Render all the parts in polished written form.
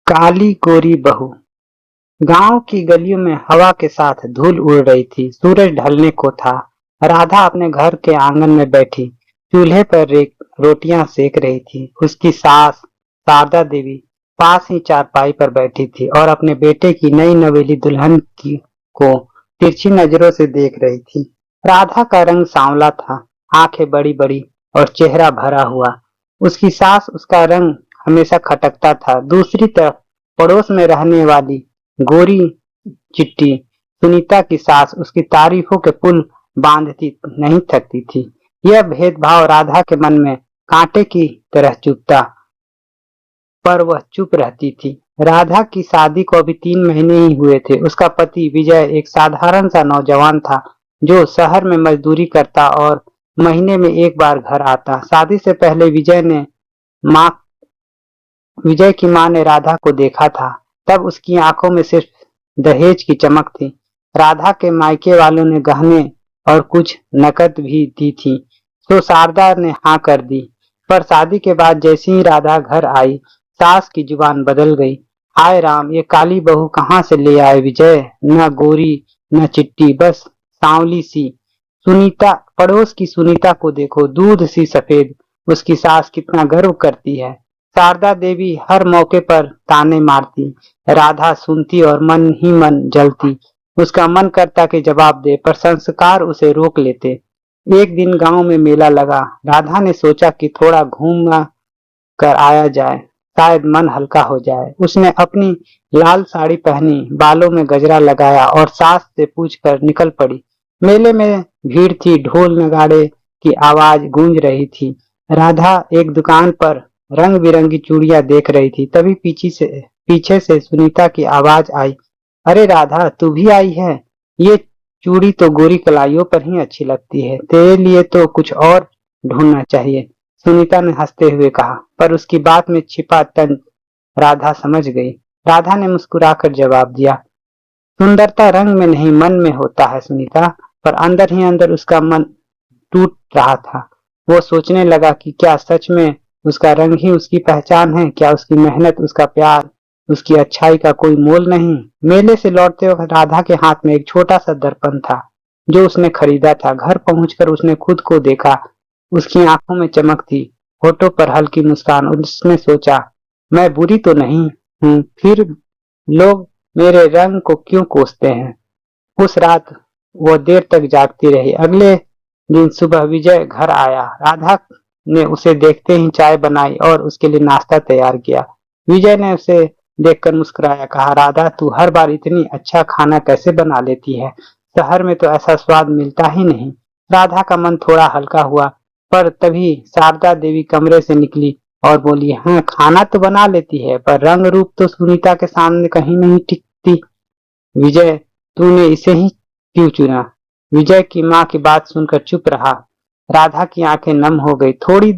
काली गोरी बहू। गांव की गलियों में हवा के साथ धूल उड़ रही थी। सूरज ढलने को था। राधा अपने घर के आंगन में बैठी चूल्हे पर रोटियां सेक रही थी। उसकी सास शारदा देवी पास ही चारपाई पर बैठी थी और अपने बेटे की नई नवेली दुल्हन की को तिरछी नजरों से देख रही थी। राधा का रंग सांवला था, आंखें बड़ी बड़ी और चेहरा भरा हुआ। उसकी सास उसका रंग हमेशा खटकता था। दूसरी तरफ पड़ोस में रहने वाली गोरी चिट्टी सुनीता की सास उसकी तारीफों के पुल बांधती नहीं थकती थी। यह भेदभाव राधा के मन में कांटे की तरह चुभता, पर वह चुप रहती थी। राधा की शादी को अभी 3 महीने ही हुए थे। उसका पति विजय एक साधारण सा नौजवान था जो शहर में मजदूरी करता और महीने में एक बार घर आता। शादी से पहले माँ विजय की मां ने राधा को देखा था, तब उसकी आंखों में सिर्फ दहेज की चमक थी। राधा के मायके वालों ने गहने और कुछ नकद भी दी थी, तो शारदा ने हाँ कर दी। पर शादी के बाद जैसे ही राधा घर आई, सास की जुबान बदल गई। हाय राम, ये काली बहू कहाँ से ले आए विजय? न गोरी न चिट्टी, बस सांवली सी। सुनीता, पड़ोस की सुनीता को देखो, दूध सी सफेद। उसकी सास कितना गर्व करती है। शारदा देवी हर मौके पर ताने मारती। राधा सुनती और मन ही मन जलती। उसका मन करता कि जवाब दे, पर संस्कार उसे रोक लेते। एक दिन गांव में मेला लगा। राधा ने सोचा कि थोड़ा घूम कर आया जाए, शायद मन हल्का हो जाए। उसने अपनी लाल साड़ी पहनी, बालों में गजरा लगाया और सास से पूछकर निकल पड़ी। मेले में भीड़ थी, ढोल नगाड़े की आवाज गूंज रही थी। राधा एक दुकान पर रंग बिरंगी चूड़ियां देख रही थी। तभी पीछे से सुनीता की आवाज आई, अरे राधा, तू भी आई है? ये चूड़ी तो गोरी कलाइयों पर ही अच्छी लगती है, तेरे लिए तो कुछ और ढूंढना चाहिए। सुनीता ने हंसते हुए कहा, पर उसकी बात में छिपा तंज राधा समझ गई। राधा ने मुस्कुराकर जवाब दिया, सुंदरता रंग में नहीं मन में होता है सुनीता। पर अंदर ही अंदर उसका मन टूट रहा था। वो सोचने लगा कि क्या सच में उसका रंग ही उसकी पहचान है? क्या उसकी मेहनत, उसका प्यार, उसकी अच्छाई का कोई मोल नहीं? मेले से लौटते वक्त राधा के हाथ में एक छोटा सा दर्पण था जो उसने खरीदा था। घर पहुंचकर उसने खुद को देखा। उसकी आंखों में चमक थी, होठों पर हल्की मुस्कान। उसने सोचा, मैं बुरी तो नहीं हूँ, फिर लोग मेरे रंग को क्यों कोसते हैं? उस रात वो देर तक जागती रही। अगले दिन सुबह विजय घर आया। राधा ने उसे देखते ही चाय बनाई और उसके लिए नाश्ता तैयार किया। विजय ने उसे देखकर मुस्कुराया, कहा, राधा, तू हर बार इतनी अच्छा खाना कैसे बना लेती है? शहर में तो ऐसा स्वाद मिलता ही नहीं। राधा का मन थोड़ा हल्का हुआ, पर तभी शारदा देवी कमरे से निकली और बोली, हाँ, खाना तो बना लेती है, पर रंग रूप तो सुनीता के सामने कहीं नहीं टिकती। विजय, तूने इसे ही क्यों चुना? विजय की माँ की बात सुनकर चुप रहा। राधा की आंखें नम हो गई। थोड़ी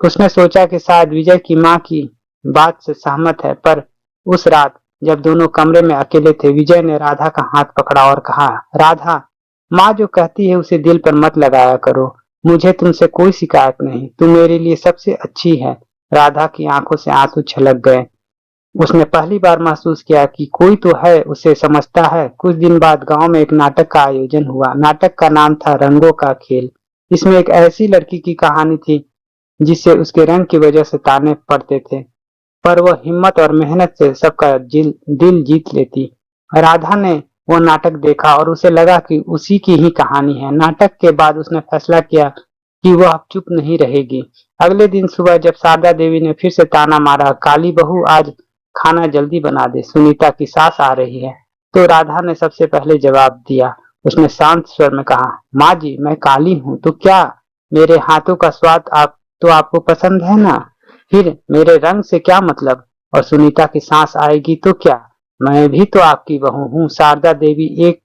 उसने सोचा कि शायद विजय की माँ की बात से सहमत है। पर उस रात जब दोनों कमरे में अकेले थे, विजय ने राधा का हाथ पकड़ा और कहा, राधा, माँ जो कहती है उसे दिल पर मत लगाया करो। मुझे तुमसे कोई शिकायत नहीं, तुम मेरे लिए सबसे अच्छी है। राधा की आंखों से आंसू छलक गए। उसने पहली बार महसूस किया कि कोई तो है, उसे समझता है। कुछ दिन बाद गांव में एक नाटक का आयोजन हुआ। नाटक का नाम था रंगों का खेल। इसमें एक ऐसी लड़की की कहानी थी जिसे उसके रंग की वजह से ताने पड़ते थे, पर वह हिम्मत और मेहनत से सबका दिल जीत लेती। राधा ने वो नाटक देखा और उसे लगा कि उसी की ही कहानी है। नाटक के बाद उसने फैसला किया कि वह अब चुप नहीं रहेगी। अगले दिन सुबह जब शारदा देवी ने फिर से ताना मारा, काली बहू, आज खाना जल्दी बना दे, सुनीता की सास आ रही है, तो राधा ने सबसे पहले जवाब दिया। उसने शांत स्वर में कहा, माँ जी, मैं काली हूँ तो क्या? मेरे हाथों का स्वाद आपको पसंद है ना? फिर मेरे रंग से क्या मतलब? और सुनीता की सांस आएगी तो क्या? मैं भी तो आपकी बहू हूँ। शारदा देवी एक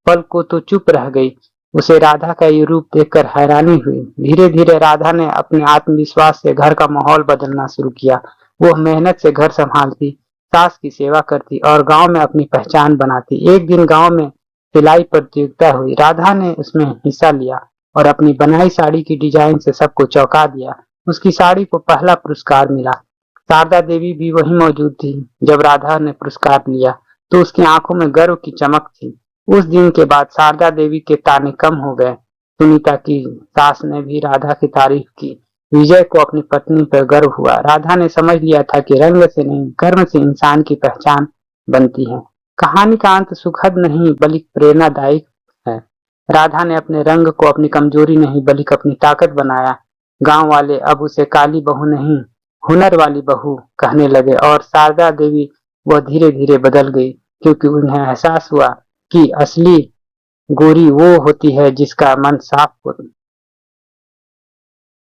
पल को तो चुप रह गई। उसे राधा का ये रूप देखकर हैरानी हुई। धीरे धीरे राधा ने अपने आत्मविश्वास से घर का माहौल बदलना शुरू किया। वो मेहनत से घर संभालती, सास की सेवा करती और गांव में अपनी पहचान बनाती। एक दिन गांव में सिलाई प्रतियोगिता हुई। राधा ने उसमें हिस्सा लिया और अपनी बनाई साड़ी की डिजाइन से सबको चौंका दिया। उसकी साड़ी को पहला पुरस्कार मिला। शारदा देवी भी वहीं मौजूद थी। जब राधा ने पुरस्कार लिया तो उसकी आंखों में गर्व की चमक थी। उस दिन के बाद शारदा देवी के ताने कम हो गए। सुनीता की सास ने भी राधा की तारीफ की। विजय को अपनी पत्नी पर गर्व हुआ। राधा ने समझ लिया था कि रंग से नहीं, कर्म से इंसान की पहचान बनती है। कहानी का अंत सुखद नहीं बल्कि प्रेरणादायक है। राधा ने अपने रंग को अपनी कमजोरी नहीं बल्कि अपनी ताकत बनाया। गांव वाले अब उसे काली बहू नहीं, हुनर वाली बहू कहने लगे और शारदा देवी वह धीरे धीरे बदल गई, क्योंकि उन्हें एहसास हुआ कि असली गोरी वो होती है जिसका मन साफ हो।